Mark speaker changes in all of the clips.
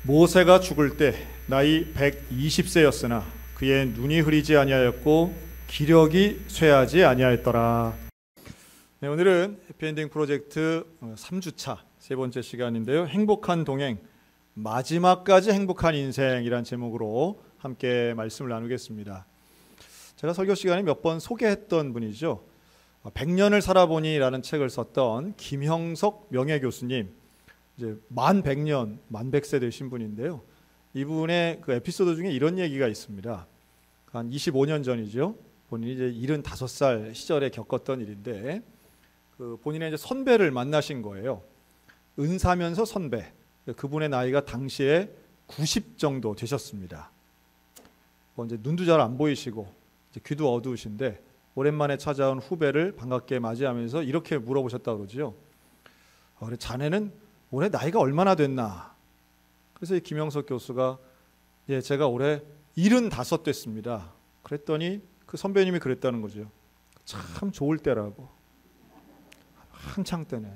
Speaker 1: 모세가 죽을 때 나이 120세였으나 그의 눈이 흐리지 아니하였고 기력이 쇠하지 아니하였더라. 네, 오늘은 해피엔딩 프로젝트 3주차 세 번째 시간인데요. 행복한 동행, 마지막까지 행복한 인생이란 제목으로 함께 말씀을 나누겠습니다. 제가 설교 시간에 몇 번 소개했던 분이죠. 100년을 살아보니라는 책을 썼던 김형석 명예교수님, 이제 만 100년, 만 100세 되신 분인데요. 이분의 그 에피소드 중에 이런 얘기가 있습니다. 한 25년 전이죠. 본인이 이제 75살 시절에 겪었던 일인데, 그 본인의 이제 선배를 만나신 거예요. 은사면서 선배. 그분의 나이가 당시에 90 정도 되셨습니다. 이제 눈도 잘 안 보이시고 이제 귀도 어두우신데 오랜만에 찾아온 후배를 반갑게 맞이하면서 이렇게 물어보셨다고 그러죠. 그래, 자네는 올해 나이가 얼마나 됐나? 그래서 이 김영석 교수가 제가 올해 75 됐습니다. 그랬더니 그 선배님이 그랬다는 거죠. 참 좋을 때라고. 한창 때네.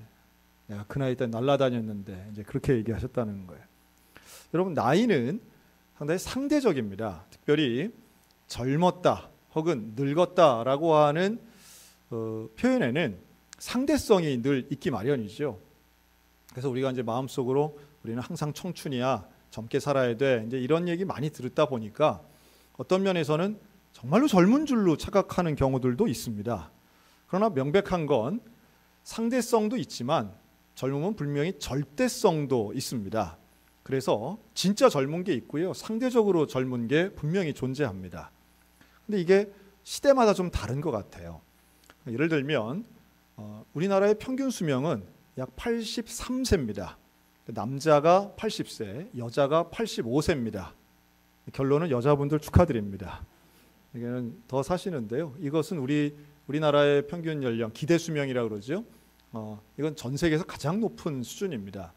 Speaker 1: 내가 그 나이 때 날아다녔는데 이제 그렇게 얘기하셨다는 거예요. 여러분, 나이는 상당히 상대적입니다. 특별히 젊었다 혹은 늙었다라고 하는 표현에는 상대성이 늘 있기 마련이죠. 그래서 우리가 이제 마음속으로 우리는 항상 청춘이야, 젊게 살아야 돼, 이제 이런 얘기 많이 들었다 보니까 어떤 면에서는 정말로 젊은 줄로 착각하는 경우들도 있습니다. 그러나 명백한 건 상대성도 있지만 젊음은 분명히 절대성도 있습니다. 그래서 진짜 젊은 게 있고요, 상대적으로 젊은 게 분명히 존재합니다. 근데 이게 시대마다 좀 다른 것 같아요. 예를 들면 우리나라의 평균 수명은 약 83세입니다. 남자가 80세, 여자가 85세입니다. 결론은 여자분들 축하드립니다. 이게는 더 사시는데요. 이것은 우리나라의 평균 연령, 기대 수명이라고 그러죠. 이건 전 세계에서 가장 높은 수준입니다.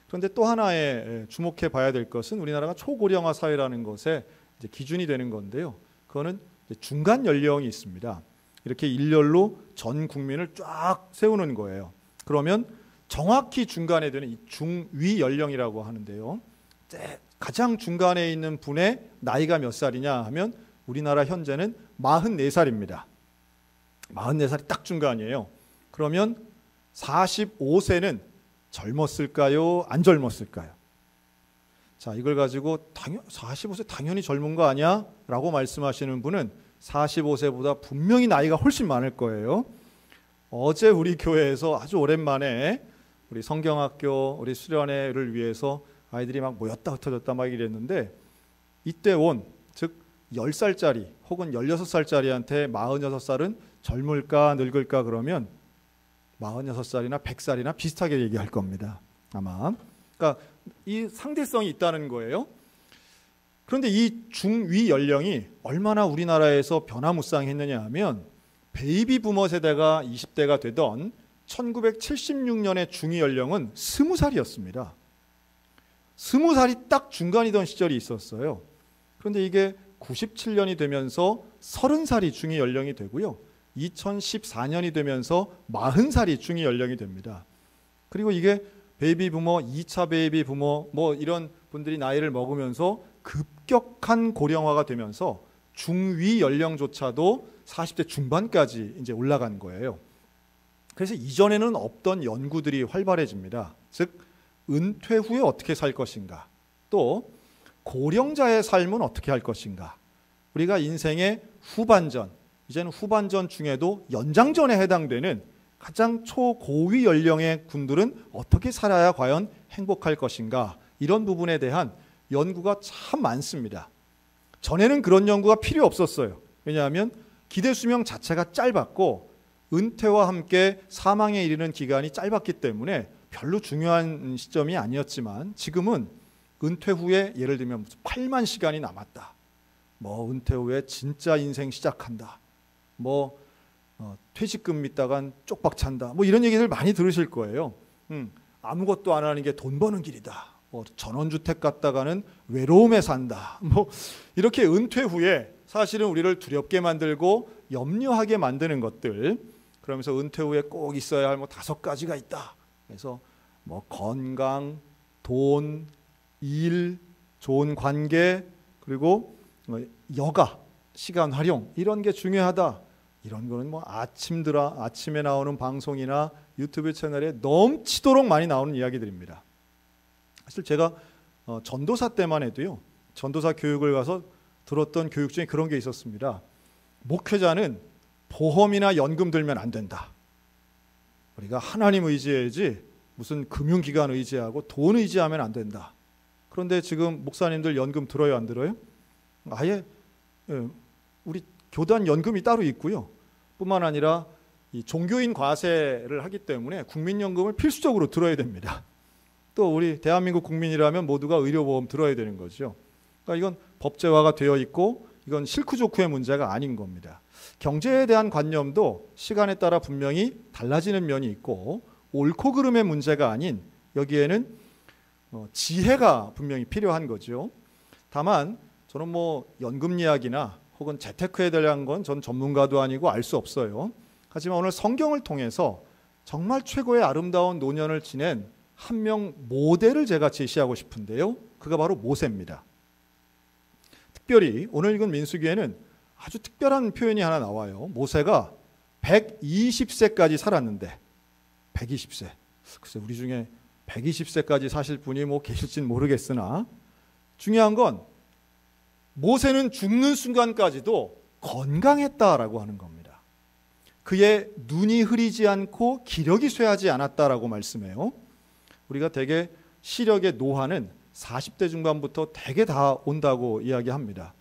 Speaker 1: 그런데 또 하나의 주목해 봐야 될 것은 우리나라가 초고령화 사회라는 것에 이제 기준이 되는 건데요. 그거는 중간 연령이 있습니다. 이렇게 일렬로 전 국민을 쫙 세우는 거예요. 그러면 정확히 중간에 되는 이 중위 연령이라고 하는데요. 가장 중간에 있는 분의 나이가 몇 살이냐 하면 우리나라 현재는 44살입니다. 44살이 딱 중간이에요. 그러면 45세는 젊었을까요? 안 젊었을까요? 자, 이걸 가지고 45세 당연히 젊은 거 아니야? 라고 말씀하시는 분은 45세보다 분명히 나이가 훨씬 많을 거예요. 어제 우리 교회에서 아주 오랜만에 우리 성경학교 우리 수련회를 위해서 아이들이 막 모였다 흩어졌다 막 이랬는데, 이때 즉 10살짜리 혹은 16살짜리한테 46살은 젊을까 늙을까 그러면 46살이나 100살이나 비슷하게 얘기할 겁니다. 아마. 그러니까 이 상대성이 있다는 거예요. 그런데 이 중위 연령이 얼마나 우리나라에서 변화무쌍했느냐 하면, 베이비 부머 세대가 20대가 되던 1976년의 중위 연령은 20살이었습니다. 20살이 딱 중간이던 시절이 있었어요. 그런데 이게 97년이 되면서 30살이 중위 연령이 되고요. 2014년이 되면서 40살이 중위 연령이 됩니다. 그리고 이게 베이비 부머, 2차 베이비 부머 뭐 이런 분들이 나이를 먹으면서 급격한 고령화가 되면서 중위 연령조차도 40대 중반까지 이제 올라간 거예요. 그래서 이전에는 없던 연구들이 활발해집니다. 즉, 은퇴 후에 어떻게 살 것인가, 또 고령자의 삶은 어떻게 할 것인가, 우리가 인생의 후반전, 이제는 후반전 중에도 연장전에 해당되는 가장 초고위 연령의 군들은 어떻게 살아야 과연 행복할 것인가, 이런 부분에 대한 연구가 참 많습니다. 전에는 그런 연구가 필요 없었어요. 왜냐하면 기대 수명 자체가 짧았고 은퇴와 함께 사망에 이르는 기간이 짧았기 때문에 별로 중요한 시점이 아니었지만, 지금은 은퇴 후에 예를 들면 8만 시간이 남았다, 뭐 은퇴 후에 진짜 인생 시작한다, 뭐 퇴직금 믿다간 쪽박 찬다, 뭐 이런 얘기들 많이 들으실 거예요. 아무것도 안 하는 게 돈 버는 길이다, 뭐 전원주택 갔다가는 외로움에 산다, 뭐 이렇게 은퇴 후에 사실은 우리를 두렵게 만들고 염려하게 만드는 것들, 그러면서 은퇴 후에 꼭 있어야 할 뭐 5가지가 있다. 그래서 뭐 건강, 돈, 일, 좋은 관계, 그리고 여가, 시간 활용 이런 게 중요하다. 이런 거는 뭐 아침에 나오는 방송이나 유튜브 채널에 넘치도록 많이 나오는 이야기들입니다. 사실 제가 전도사 때만 해도요, 전도사 교육을 가서 들었던 교육 중에 그런 게 있었습니다. 목회자는 보험이나 연금 들면 안 된다. 우리가 하나님 의지해야지 무슨 금융기관 의지하고 돈 의지하면 안 된다. 그런데 지금 목사님들 연금 들어요, 안 들어요? 아예 우리 교단 연금이 따로 있고요. 뿐만 아니라 이 종교인 과세를 하기 때문에 국민연금을 필수적으로 들어야 됩니다. 또 우리 대한민국 국민이라면 모두가 의료보험 들어야 되는 거죠. 그러니까 이건 법제화가 되어 있고 이건 실크 좋고의 문제가 아닌 겁니다. 경제에 대한 관념도 시간에 따라 분명히 달라지는 면이 있고 옳고 그름의 문제가 아닌 여기에는 지혜가 분명히 필요한 거죠. 다만 저는 뭐 연금 이야기나 혹은 재테크에 대한 건 전 전문가도 아니고 알 수 없어요. 하지만 오늘 성경을 통해서 정말 최고의 아름다운 노년을 지낸 한 명 모델을 제가 제시하고 싶은데요. 그가 바로 모세입니다. 특별히 오늘 읽은 민수기에는 아주 특별한 표현이 하나 나와요. 모세가 120세까지 살았는데 120세. 글쎄 우리 중에 120세까지 사실 분이 뭐 계실진 모르겠으나 중요한 건 모세는 죽는 순간까지도 건강했다라고 하는 겁니다. 그의 눈이 흐리지 않고 기력이 쇠하지 않았다라고 말씀해요. 우리가 대개 시력의 노화는 40대 중반부터 대개 다 온다고 이야기합니다.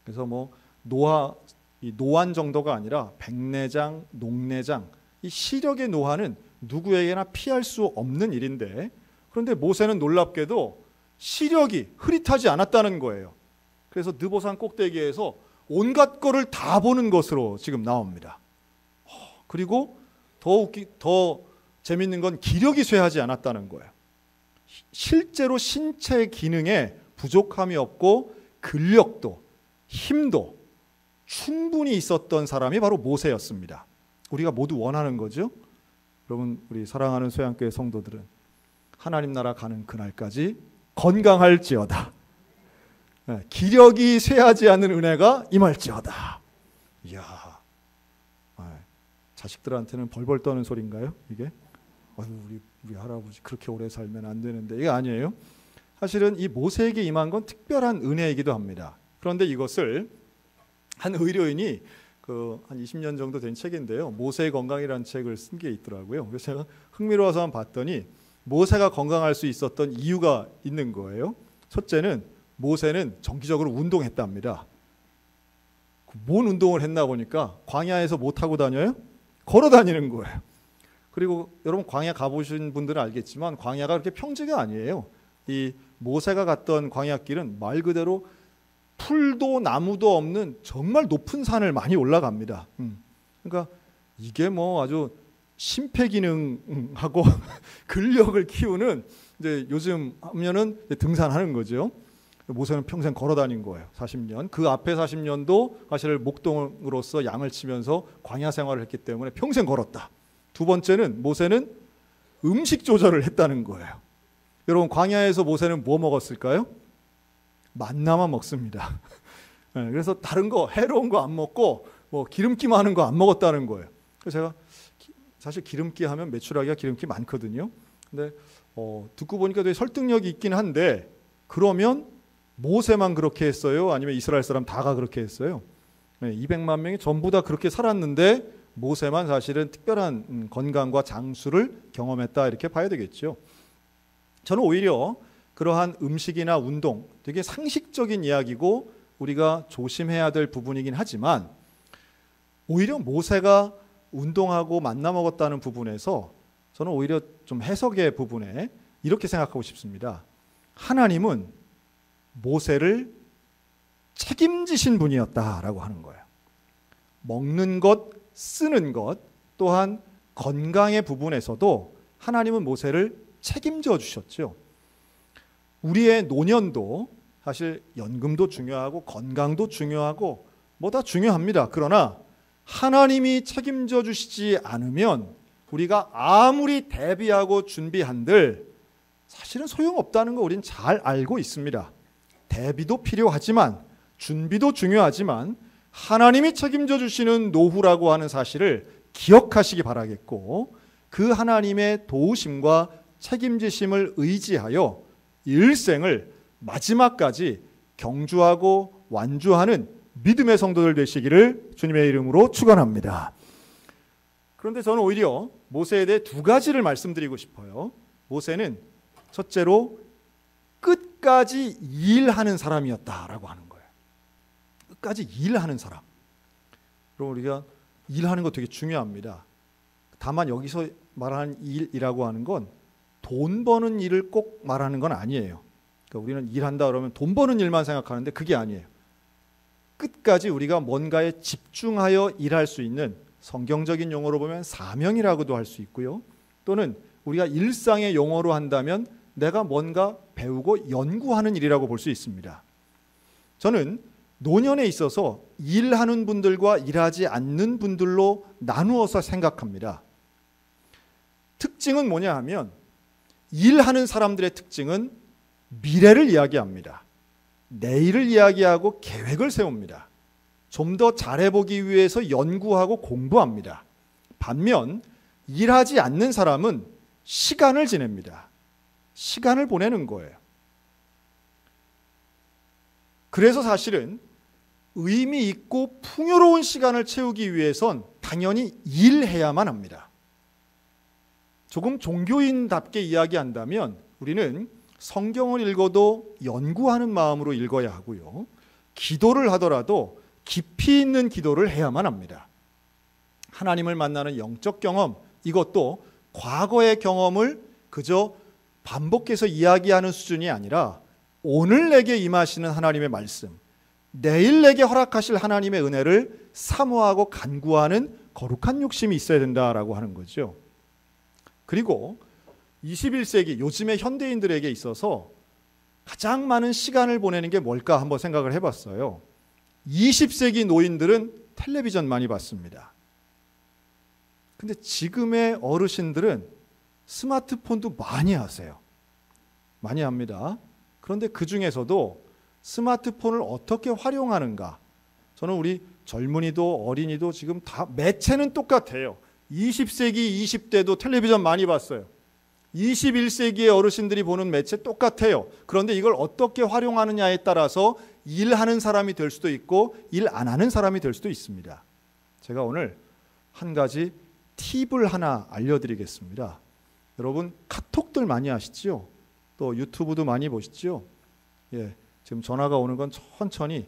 Speaker 1: 그래서 뭐 노안 정도가 아니라 백내장, 녹내장, 이 시력의 노화는 누구에게나 피할 수 없는 일인데 그런데 모세는 놀랍게도 시력이 흐릿하지 않았다는 거예요. 그래서 느보산 꼭대기에서 온갖 거를 다 보는 것으로 지금 나옵니다. 그리고 더 재밌는 건 기력이 쇠하지 않았다는 거예요. 실제로 신체 기능에 부족함이 없고 근력도 힘도 충분히 있었던 사람이 바로 모세였습니다. 우리가 모두 원하는 거죠. 여러분 우리 사랑하는 소양교회 성도들은 하나님 나라 가는 그날까지 건강할지어다. 기력이 쇠하지 않는 은혜가 임할지어다. 이야, 자식들한테는 벌벌 떠는 소리인가요? 이게 우리 할아버지 그렇게 오래 살면 안 되는데 이게 아니에요. 사실은 이 모세에게 임한 건 특별한 은혜이기도 합니다. 그런데 이것을 한 의료인이 한 20년 정도 된 책인데요. 모세의 건강이라는 책을 쓴 게 있더라고요. 그래서 제가 흥미로워서 한번 봤더니 모세가 건강할 수 있었던 이유가 있는 거예요. 첫째는 모세는 정기적으로 운동했답니다. 뭔 운동을 했나 보니까 광야에서 못 타고 다녀요? 걸어 다니는 거예요. 그리고 여러분 광야 가보신 분들은 알겠지만 광야가 그렇게 평지가 아니에요. 이 모세가 갔던 광야길은 말 그대로 풀도 나무도 없는 정말 높은 산을 많이 올라갑니다. 그러니까 이게 뭐 아주 심폐기능하고 근력을 키우는 이제 요즘 하면은 등산하는 거죠. 모세는 평생 걸어 다닌 거예요. 40년. 그 앞에 40년도 사실 목동으로서 양을 치면서 광야 생활을 했기 때문에 평생 걸었다. 두 번째는 모세는 음식 조절을 했다는 거예요. 여러분 광야에서 모세는 뭐 먹었을까요? 만나만 먹습니다. 그래서 다른 거 해로운 거 안 먹고 뭐 기름기 많은 거 안 먹었다는 거예요. 그래서 제가 사실 기름기 하면 메추라기가 기름기 많거든요. 근데 듣고 보니까 되게 설득력이 있긴 한데 그러면 모세만 그렇게 했어요? 아니면 이스라엘 사람 다가 그렇게 했어요? 200만 명이 전부 다 그렇게 살았는데 모세만 사실은 특별한 건강과 장수를 경험했다 이렇게 봐야 되겠죠. 저는 오히려 그러한 음식이나 운동 되게 상식적인 이야기고 우리가 조심해야 될 부분이긴 하지만 오히려 모세가 운동하고 만나 먹었다는 부분에서 저는 오히려 좀 해석의 부분에 이렇게 생각하고 싶습니다. 하나님은 모세를 책임지신 분이었다라고 하는 거예요. 먹는 것, 쓰는 것, 또한 건강의 부분에서도 하나님은 모세를 책임져 주셨죠. 우리의 노년도 사실 연금도 중요하고 건강도 중요하고 뭐 다 중요합니다. 그러나 하나님이 책임져 주시지 않으면 우리가 아무리 대비하고 준비한들 사실은 소용없다는 거 우리는 잘 알고 있습니다. 대비도 필요하지만, 준비도 중요하지만 하나님이 책임져 주시는 노후라고 하는 사실을 기억하시기 바라겠고, 그 하나님의 도우심과 책임지심을 의지하여 일생을 마지막까지 경주하고 완주하는 믿음의 성도들 되시기를 주님의 이름으로 축원합니다. 그런데 저는 오히려 모세에 대해 두 가지를 말씀드리고 싶어요. 모세는 첫째로 끝까지 일하는 사람이었다라고 하는 거예요. 끝까지 일하는 사람. 그럼 우리가 일하는 거 되게 중요합니다. 다만 여기서 말하는 일이라고 하는 건 돈 버는 일을 꼭 말하는 건 아니에요. 그러니까 우리는 일한다 그러면 돈 버는 일만 생각하는데 그게 아니에요. 끝까지 우리가 뭔가에 집중하여 일할 수 있는, 성경적인 용어로 보면 사명이라고도 할 수 있고요. 또는 우리가 일상의 용어로 한다면 내가 뭔가 배우고 연구하는 일이라고 볼 수 있습니다. 저는 노년에 있어서 일하는 분들과 일하지 않는 분들로 나누어서 생각합니다. 특징은 뭐냐 하면, 일하는 사람들의 특징은 미래를 이야기합니다. 내일을 이야기하고 계획을 세웁니다. 좀 더 잘해보기 위해서 연구하고 공부합니다. 반면 일하지 않는 사람은 시간을 지냅니다. 시간을 보내는 거예요. 그래서 사실은 의미 있고 풍요로운 시간을 채우기 위해선 당연히 일해야만 합니다. 조금 종교인답게 이야기한다면 우리는 성경을 읽어도 연구하는 마음으로 읽어야 하고요. 기도를 하더라도 깊이 있는 기도를 해야만 합니다. 하나님을 만나는 영적 경험, 이것도 과거의 경험을 그저 반복해서 이야기하는 수준이 아니라 오늘 내게 임하시는 하나님의 말씀, 내일 내게 허락하실 하나님의 은혜를 사모하고 간구하는 거룩한 욕심이 있어야 된다라고 하는 거죠. 그리고 21세기 요즘의 현대인들에게 있어서 가장 많은 시간을 보내는 게 뭘까 한번 생각을 해봤어요. 20세기 노인들은 텔레비전 많이 봤습니다. 근데 지금의 어르신들은 스마트폰도 많이 하세요. 많이 합니다. 그런데 그 중에서도 스마트폰을 어떻게 활용하는가, 저는 우리 젊은이도 어린이도 지금 다 매체는 똑같아요. 20세기 20대도 텔레비전 많이 봤어요. 21세기의 어르신들이 보는 매체 똑같아요. 그런데 이걸 어떻게 활용하느냐에 따라서 일하는 사람이 될 수도 있고 일 안 하는 사람이 될 수도 있습니다. 제가 오늘 한 가지 팁을 하나 알려드리겠습니다. 여러분 카톡들 많이 하시죠? 또 유튜브도 많이 보시죠? 예, 지금 전화가 오는 건 천천히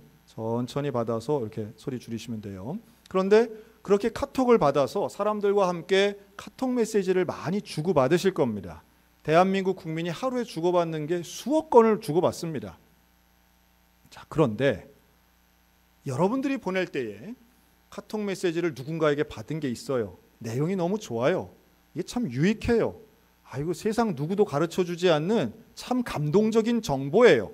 Speaker 1: 받아서 이렇게 소리 줄이시면 돼요. 그런데 그렇게 카톡을 받아서 사람들과 함께 카톡 메시지를 많이 주고받으실 겁니다. 대한민국 국민이 하루에 주고받는 게 수억 건을 주고받습니다. 자, 그런데 여러분들이 보낼 때에 카톡 메시지를 누군가에게 받은 게 있어요. 내용이 너무 좋아요. 이게 참 유익해요. 아이고, 세상 누구도 가르쳐주지 않는 참 감동적인 정보예요.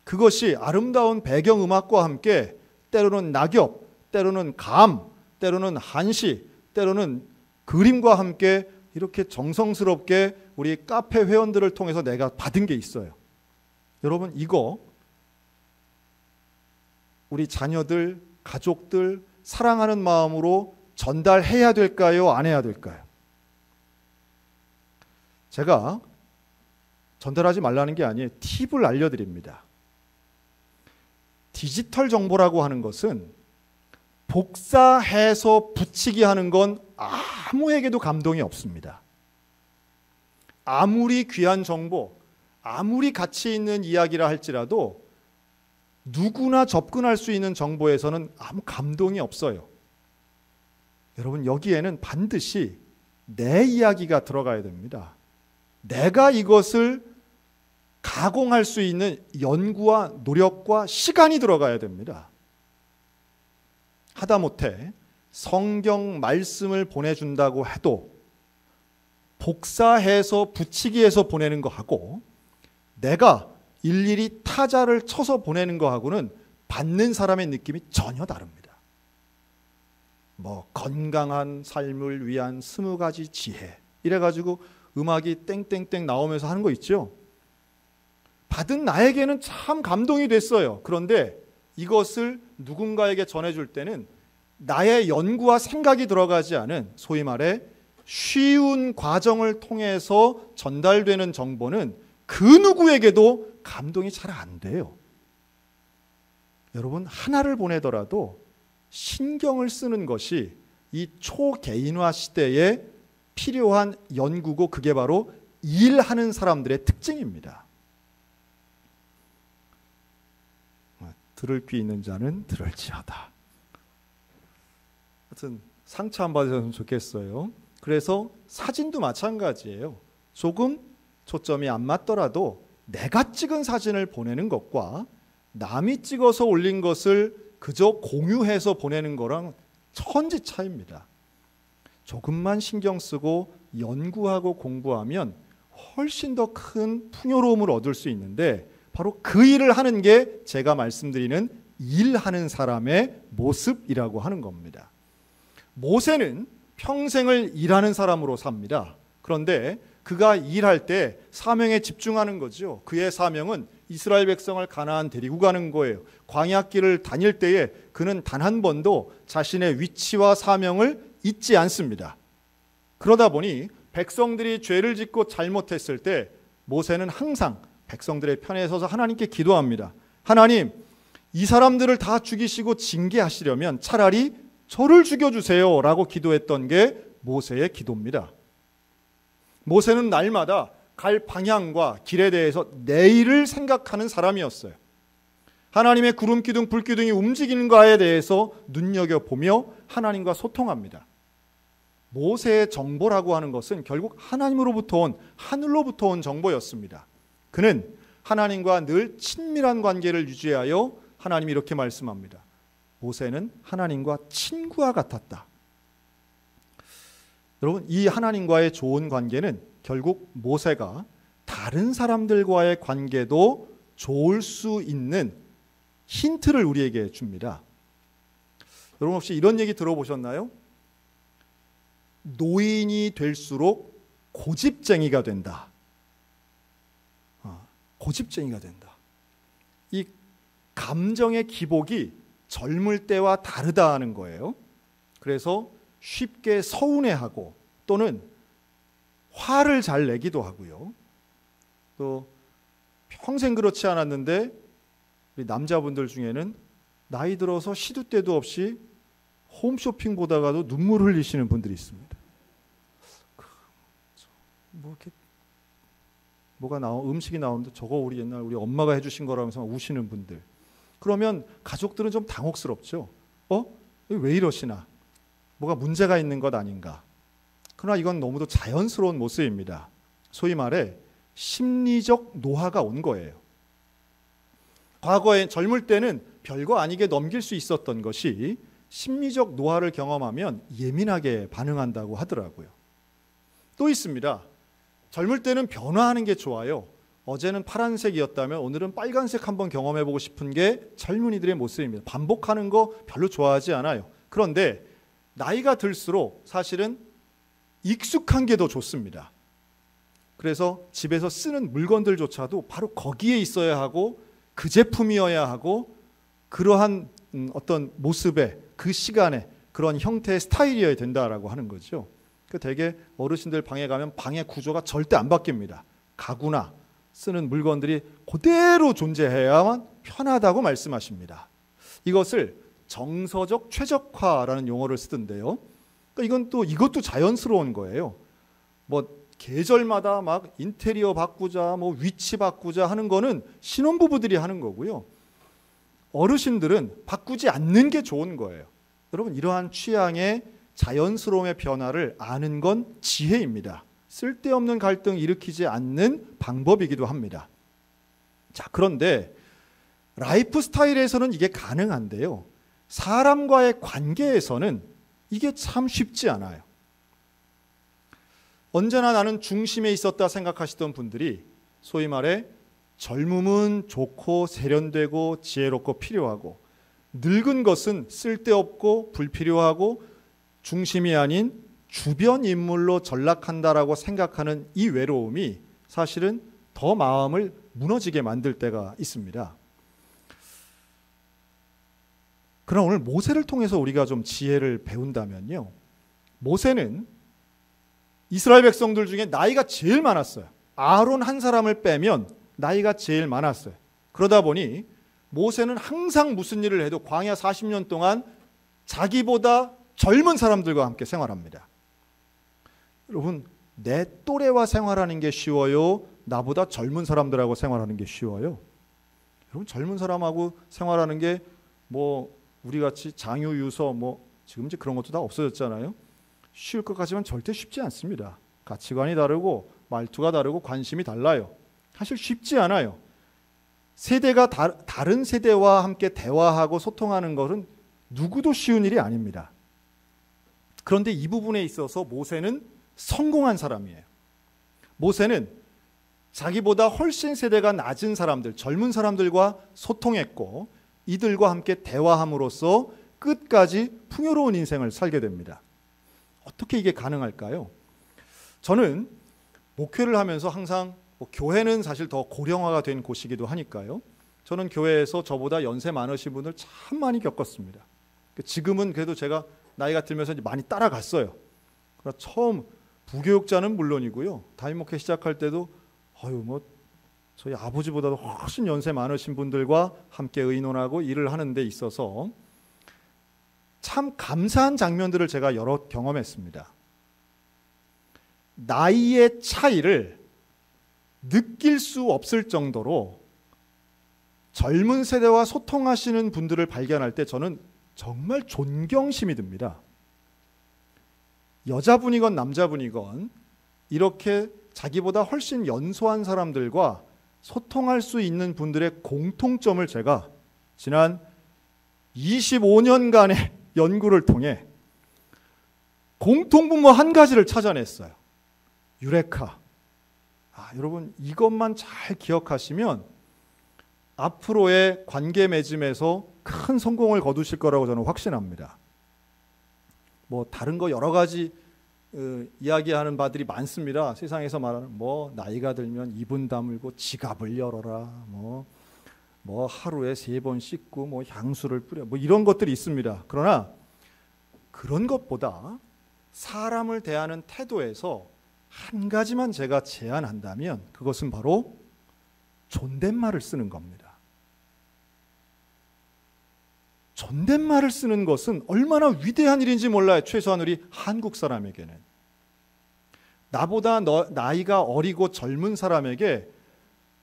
Speaker 1: 그것이 아름다운 배경음악과 함께 때로는 낙엽, 때로는 감, 때로는 한시, 때로는 그림과 함께 이렇게 정성스럽게 우리 카페 회원들을 통해서 내가 받은 게 있어요. 여러분 이거 우리 자녀들, 가족들 사랑하는 마음으로 전달해야 될까요? 안 해야 될까요? 제가 전달하지 말라는 게 아니에요. 팁을 알려드립니다. 디지털 정보라고 하는 것은 복사해서 붙이기 하는 건 아무에게도 감동이 없습니다. 아무리 귀한 정보, 아무리 가치 있는 이야기라 할지라도 누구나 접근할 수 있는 정보에서는 아무 감동이 없어요. 여러분 여기에는 반드시 내 이야기가 들어가야 됩니다. 내가 이것을 가공할 수 있는 연구와 노력과 시간이 들어가야 됩니다. 하다못해 성경 말씀을 보내준다고 해도 복사해서 붙이기해서 보내는 거하고 내가 일일이 타자를 쳐서 보내는 거하고는 받는 사람의 느낌이 전혀 다릅니다. 건강한 삶을 위한 20가지 지혜 이래가지고 음악이 땡땡땡 나오면서 하는 거 있죠. 받은 나에게는 참 감동이 됐어요. 그런데 이것을 누군가에게 전해줄 때는 나의 연구와 생각이 들어가지 않은 소위 말해 쉬운 과정을 통해서 전달되는 정보는 그 누구에게도 감동이 잘 안 돼요. 여러분, 하나를 보내더라도 신경을 쓰는 것이 이 초개인화 시대에 필요한 연구고 그게 바로 일하는 사람들의 특징입니다. 들을 귀 있는 자는 들을지어다. 하여튼 상처 안 받으셨으면 좋겠어요. 그래서 사진도 마찬가지예요. 조금 초점이 안 맞더라도 내가 찍은 사진을 보내는 것과 남이 찍어서 올린 것을 그저 공유해서 보내는 거랑 천지 차이입니다. 조금만 신경 쓰고 연구하고 공부하면 훨씬 더 큰 풍요로움을 얻을 수 있는데 바로 그 일을 하는 게 제가 말씀드리는 일하는 사람의 모습이라고 하는 겁니다. 모세는 평생을 일하는 사람으로 삽니다. 그런데 그가 일할 때 사명에 집중하는 거죠. 그의 사명은 이스라엘 백성을 가나안 데리고 가는 거예요. 광야길을 다닐 때에 그는 단 한 번도 자신의 위치와 사명을 잊지 않습니다. 그러다 보니 백성들이 죄를 짓고 잘못했을 때 모세는 항상 백성들의 편에 서서 하나님께 기도합니다. 하나님, 이 사람들을 다 죽이시고 징계하시려면 차라리 저를 죽여주세요 라고 기도했던 게 모세의 기도입니다. 모세는 날마다 갈 방향과 길에 대해서 내일을 생각하는 사람이었어요. 하나님의 구름 기둥, 불 기둥이 움직이는 거에 대해서 눈여겨보며 하나님과 소통합니다. 모세의 정보라고 하는 것은 결국 하나님으로부터 온, 하늘로부터 온 정보였습니다. 그는 하나님과 늘 친밀한 관계를 유지하여 하나님이 이렇게 말씀합니다. 모세는 하나님과 친구와 같았다. 여러분, 이 하나님과의 좋은 관계는 결국 모세가 다른 사람들과의 관계도 좋을 수 있는 힌트를 우리에게 줍니다. 여러분 혹시 이런 얘기 들어보셨나요? 노인이 될수록 고집쟁이가 된다. 고집쟁이가 된다. 이 감정의 기복이 젊을 때와 다르다는 거예요. 그래서 쉽게 서운해하고 또는 화를 잘 내기도 하고요. 또 평생 그렇지 않았는데 우리 남자분들 중에는 나이 들어서 시도 때도 없이 홈쇼핑 보다가도 눈물 흘리시는 분들이 있습니다. 뭐 이렇게 음식이 나오는데 저거 우리 옛날 우리 엄마가 해주신 거라면서 우시는 분들. 그러면 가족들은 좀 당혹스럽죠. 왜 이러시나? 뭐가 문제가 있는 것 아닌가? 그러나 이건 너무도 자연스러운 모습입니다. 소위 말해 심리적 노화가 온 거예요. 과거에 젊을 때는 별거 아니게 넘길 수 있었던 것이 심리적 노화를 경험하면 예민하게 반응한다고 하더라고요. 또 있습니다. 젊을 때는 변화하는 게 좋아요. 어제는 파란색이었다면 오늘은 빨간색 한번 경험해보고 싶은 게 젊은이들의 모습입니다. 반복하는 거 별로 좋아하지 않아요. 그런데 나이가 들수록 사실은 익숙한 게 더 좋습니다. 그래서 집에서 쓰는 물건들조차도 바로 거기에 있어야 하고 그 제품이어야 하고 그러한 어떤 모습에 그 시간에 그런 형태의 스타일이어야 된다라고 하는 거죠. 되게 어르신들 방에 가면 방의 구조가 절대 안 바뀝니다. 가구나 쓰는 물건들이 그대로 존재해야만 편하다고 말씀하십니다. 이것을 정서적 최적화라는 용어를 쓰던데요. 그러니까 이것도 자연스러운 거예요. 뭐 계절마다 막 인테리어 바꾸자, 뭐 위치 바꾸자 하는 거는 신혼부부들이 하는 거고요. 어르신들은 바꾸지 않는 게 좋은 거예요. 여러분, 이러한 취향의 자연스러움의 변화를 아는 건 지혜입니다. 쓸데없는 갈등 일으키지 않는 방법이기도 합니다. 자, 그런데 라이프 스타일에서는 이게 가능한데요. 사람과의 관계에서는 이게 참 쉽지 않아요. 언제나 나는 중심에 있었다 생각하시던 분들이 소위 말해 젊음은 좋고 세련되고 지혜롭고 필요하고 늙은 것은 쓸데없고 불필요하고 중심이 아닌 주변 인물로 전락한다라고 생각하는 이 외로움이 사실은 더 마음을 무너지게 만들 때가 있습니다. 그러나 오늘 모세를 통해서 우리가 좀 지혜를 배운다면요, 모세는 이스라엘 백성들 중에 나이가 제일 많았어요. 아론 한 사람을 빼면 나이가 제일 많았어요. 그러다 보니 모세는 항상 무슨 일을 해도 광야 40년 동안 자기보다 젊은 사람들과 함께 생활합니다. 여러분, 내 또래와 생활하는 게 쉬워요? 나보다 젊은 사람들하고 생활하는 게 쉬워요? 여러분, 젊은 사람하고 생활하는 게 뭐 우리같이 장유유서 지금 이제 그런 것도 다 없어졌잖아요. 쉬울 것 같지만 절대 쉽지 않습니다. 가치관이 다르고 말투가 다르고 관심이 달라요. 사실 쉽지 않아요. 세대가 다른 세대와 함께 대화하고 소통하는 것은 누구도 쉬운 일이 아닙니다. 그런데 이 부분에 있어서 모세는 성공한 사람이에요. 모세는 자기보다 훨씬 세대가 낮은 사람들, 젊은 사람들과 소통했고 이들과 함께 대화함으로써 끝까지 풍요로운 인생을 살게 됩니다. 어떻게 이게 가능할까요? 저는 목회를 하면서 항상 교회는 사실 더 고령화가 된 곳이기도 하니까요. 저는 교회에서 저보다 연세 많으신 분들 참 많이 겪었습니다. 지금은 그래도 제가 나이가 들면서 많이 따라갔어요. 그러나 처음 부교육자는 물론이고요. 담임 목회 시작할 때도 저희 아버지보다도 훨씬 연세 많으신 분들과 함께 의논하고 일을 하는 데 있어서 참 감사한 장면들을 제가 여러 경험했습니다. 나이의 차이를 느낄 수 없을 정도로 젊은 세대와 소통하시는 분들을 발견할 때 저는 정말 존경심이 듭니다. 여자분이건 남자분이건 이렇게 자기보다 훨씬 연소한 사람들과 소통할 수 있는 분들의 공통점을 제가 지난 25년간의 연구를 통해 공통분모 한 가지를 찾아냈어요. 유레카. 여러분, 이것만 잘 기억하시면 앞으로의 관계 맺음에서 큰 성공을 거두실 거라고 저는 확신합니다. 다른 거 여러 가지 이야기하는 바들이 많습니다. 세상에서 말하는 나이가 들면 이분 다물고 지갑을 열어라, 하루에 3번 씻고 향수를 뿌려, 이런 것들이 있습니다. 그러나 그런 것보다 사람을 대하는 태도에서 한 가지만 제가 제안한다면 그것은 바로 존댓말을 쓰는 겁니다. 존댓말을 쓰는 것은 얼마나 위대한 일인지 몰라요. 최소한 우리 한국 사람에게는. 나보다 나이가 어리고 젊은 사람에게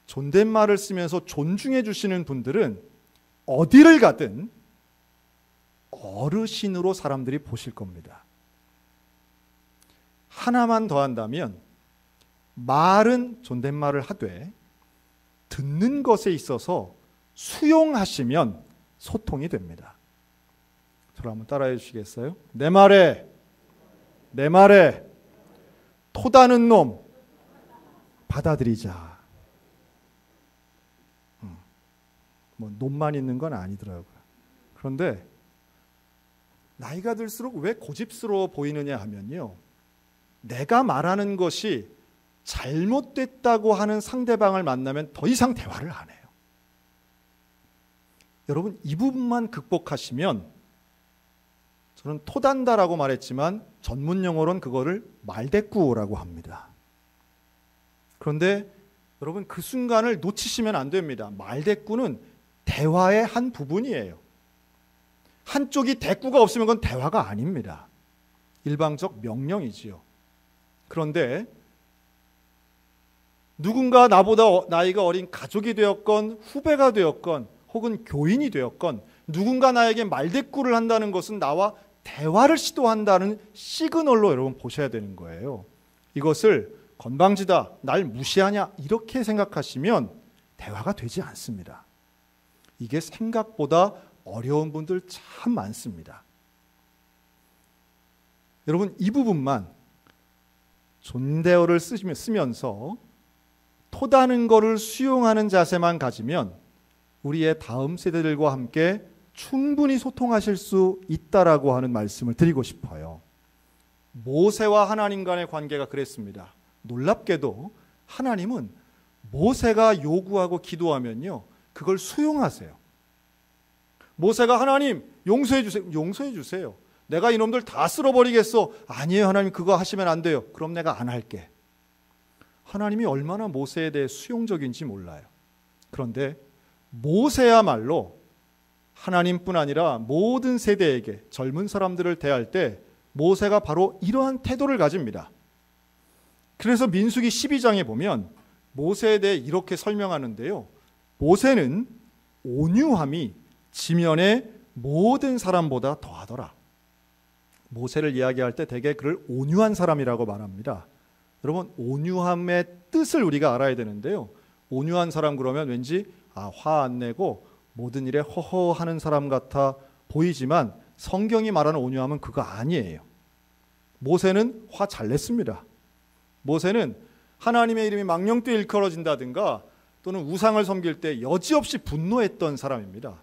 Speaker 1: 존댓말을 쓰면서 존중해 주시는 분들은 어디를 가든 어르신으로 사람들이 보실 겁니다. 하나만 더 한다면 말은 존댓말을 하되 듣는 것에 있어서 수용하시면 소통이 됩니다. 저를 한번 따라해 주시겠어요? 내 말에 토다는 놈 받아들이자. 놈만 있는 건 아니더라고요. 그런데 나이가 들수록 왜 고집스러워 보이느냐 하면요, 내가 말하는 것이 잘못됐다고 하는 상대방을 만나면 더 이상 대화를 안 해요. 여러분, 이 부분만 극복하시면, 저는 토단다라고 말했지만 전문 용어로는 그거를 말대꾸라고 합니다. 그런데 여러분, 그 순간을 놓치시면 안 됩니다. 말대꾸는 대화의 한 부분이에요. 한쪽이 대꾸가 없으면 그건 대화가 아닙니다. 일방적 명령이지요. 그런데 누군가 나보다 나이가 어린 가족이 되었건 후배가 되었건 혹은 교인이 되었건 누군가 나에게 말대꾸를 한다는 것은 나와 대화를 시도한다는 시그널로 여러분 보셔야 되는 거예요. 이것을 건방지다, 날 무시하냐 이렇게 생각하시면 대화가 되지 않습니다. 이게 생각보다 어려운 분들 참 많습니다. 여러분, 이 부분만 존대어를 쓰면서 토다는 것을 수용하는 자세만 가지면 우리의 다음 세대들과 함께 충분히 소통하실 수 있다라고 하는 말씀을 드리고 싶어요. 모세와 하나님 간의 관계가 그랬습니다. 놀랍게도 하나님은 모세가 요구하고 기도하면요, 그걸 수용하세요. 모세가 하나님 용서해 주세요. 용서해 주세요. 내가 이놈들 다 쓸어버리겠어. 아니에요, 하나님 그거 하시면 안 돼요. 그럼 내가 안 할게. 하나님이 얼마나 모세에 대해 수용적인지 몰라요. 그런데 모세야말로 하나님뿐 아니라 모든 세대에게 젊은 사람들을 대할 때 모세가 바로 이러한 태도를 가집니다. 그래서 민수기 12장에 보면 모세에 대해 이렇게 설명하는데요. 모세는 온유함이 지면의 모든 사람보다 더하더라. 모세를 이야기할 때 대개 그를 온유한 사람이라고 말합니다. 여러분, 온유함의 뜻을 우리가 알아야 되는데요. 온유한 사람 그러면 왠지 화 안 내고 모든 일에 허허하는 사람 같아 보이지만 성경이 말하는 온유함은 그거 아니에요. 모세는 화 잘 냈습니다. 모세는 하나님의 이름이 망령되이 일컬어진다든가 또는 우상을 섬길 때 여지없이 분노했던 사람입니다.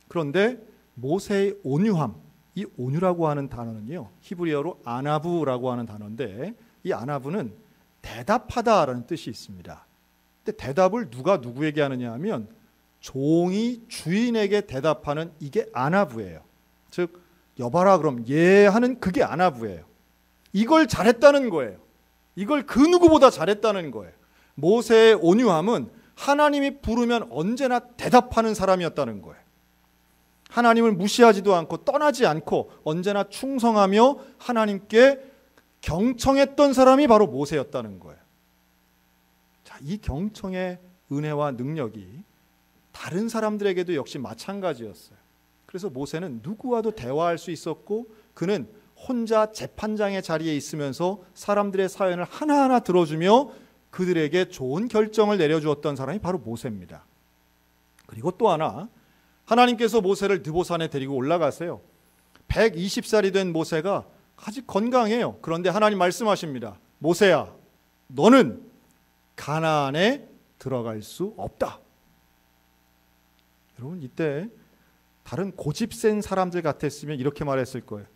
Speaker 1: 그런데 모세의 온유함, 이 온유라고 하는 단어는요, 히브리어로 아나부라고 하는 단어인데 이 아나부는 대답하다라는 뜻이 있습니다. 근데 대답을 누가 누구에게 하느냐 하면 종이 주인에게 대답하는 이게 아나부예요. 즉 여봐라 그럼 예 하는 그게 아나부예요. 이걸 잘했다는 거예요. 이걸 그 누구보다 잘했다는 거예요. 모세의 온유함은 하나님이 부르면 언제나 대답하는 사람이었다는 거예요. 하나님을 무시하지도 않고 떠나지 않고 언제나 충성하며 하나님께 경청했던 사람이 바로 모세였다는 거예요. 자, 이 경청의 은혜와 능력이 다른 사람들에게도 역시 마찬가지였어요. 그래서 모세는 누구와도 대화할 수 있었고 그는 혼자 재판장의 자리에 있으면서 사람들의 사연을 하나하나 들어주며 그들에게 좋은 결정을 내려주었던 사람이 바로 모세입니다. 그리고 또 하나, 하나님께서 모세를 느보산에 데리고 올라가세요. 120살이 된 모세가 아직 건강해요. 그런데 하나님 말씀하십니다. 모세야, 너는 가나안에 들어갈 수 없다. 여러분, 이때 다른 고집 센 사람들 같았으면 이렇게 말했을 거예요.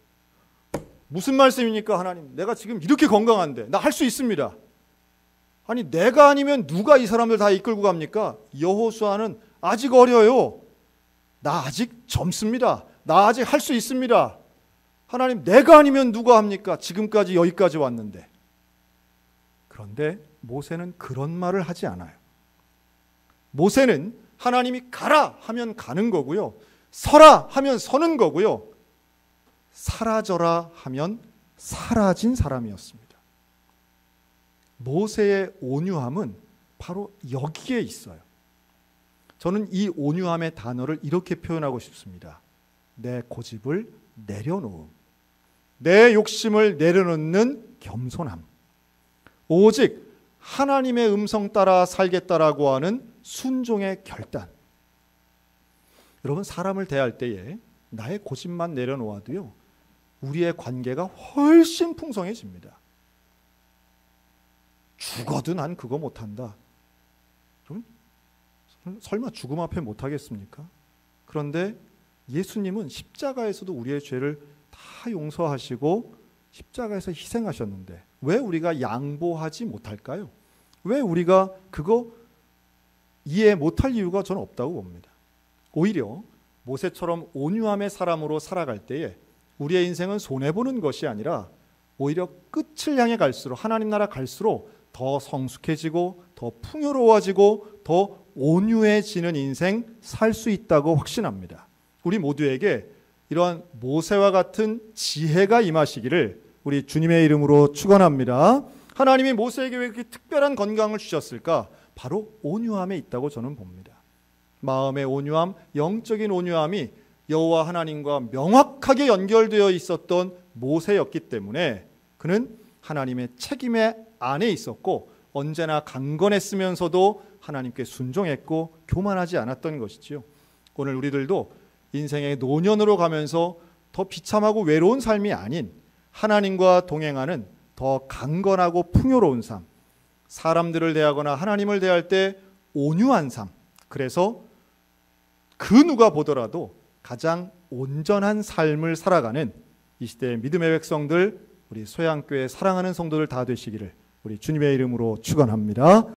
Speaker 1: 무슨 말씀입니까, 하나님? 내가 지금 이렇게 건강한데 나 할 수 있습니다. 아니, 내가 아니면 누가 이 사람들 다 이끌고 갑니까? 여호수아는 아직 어려요. 나 아직 젊습니다. 나 아직 할 수 있습니다. 하나님, 내가 아니면 누가 합니까? 지금까지 여기까지 왔는데. 그런데 모세는 그런 말을 하지 않아요. 모세는 하나님이 가라 하면 가는 거고요. 서라 하면 서는 거고요. 사라져라 하면 사라진 사람이었습니다. 모세의 온유함은 바로 여기에 있어요. 저는 이 온유함의 단어를 이렇게 표현하고 싶습니다. 내 고집을 내려놓음, 내 욕심을 내려놓는 겸손함, 오직 하나님의 음성 따라 살겠다라고 하는 순종의 결단. 여러분, 사람을 대할 때에 나의 고집만 내려놓아도요, 우리의 관계가 훨씬 풍성해집니다. 죽어도 난 그거 못한다. 설마 죽음 앞에 못하겠습니까? 그런데 예수님은 십자가에서도 우리의 죄를 다 용서하시고 십자가에서 희생하셨는데 왜 우리가 양보하지 못할까요? 왜 우리가 그거 이해 못할 이유가 저는 없다고 봅니다. 오히려 모세처럼 온유함의 사람으로 살아갈 때에 우리의 인생은 손해보는 것이 아니라 오히려 끝을 향해 갈수록, 하나님 나라 갈수록 더 성숙해지고 더 풍요로워지고 더 온유해지는 인생 살 수 있다고 확신합니다. 우리 모두에게 이러한 모세와 같은 지혜가 임하시기를 우리 주님의 이름으로 축원합니다. 하나님이 모세에게 왜 그렇게 특별한 건강을 주셨을까? 바로 온유함에 있다고 저는 봅니다. 마음의 온유함, 영적인 온유함이 여호와 하나님과 명확하게 연결되어 있었던 모세였기 때문에 그는 하나님의 책임의 안에 있었고 언제나 강건했으면서도 하나님께 순종했고 교만하지 않았던 것이지요. 오늘 우리들도 인생의 노년으로 가면서 더 비참하고 외로운 삶이 아닌 하나님과 동행하는 더 강건하고 풍요로운 삶, 사람들을 대하거나 하나님을 대할 때 온유한 삶, 그래서 그 누가 보더라도 가장 온전한 삶을 살아가는 이 시대의 믿음의 백성들 우리 소양교회 사랑하는 성도들 다 되시기를 우리 주님의 이름으로 축원합니다.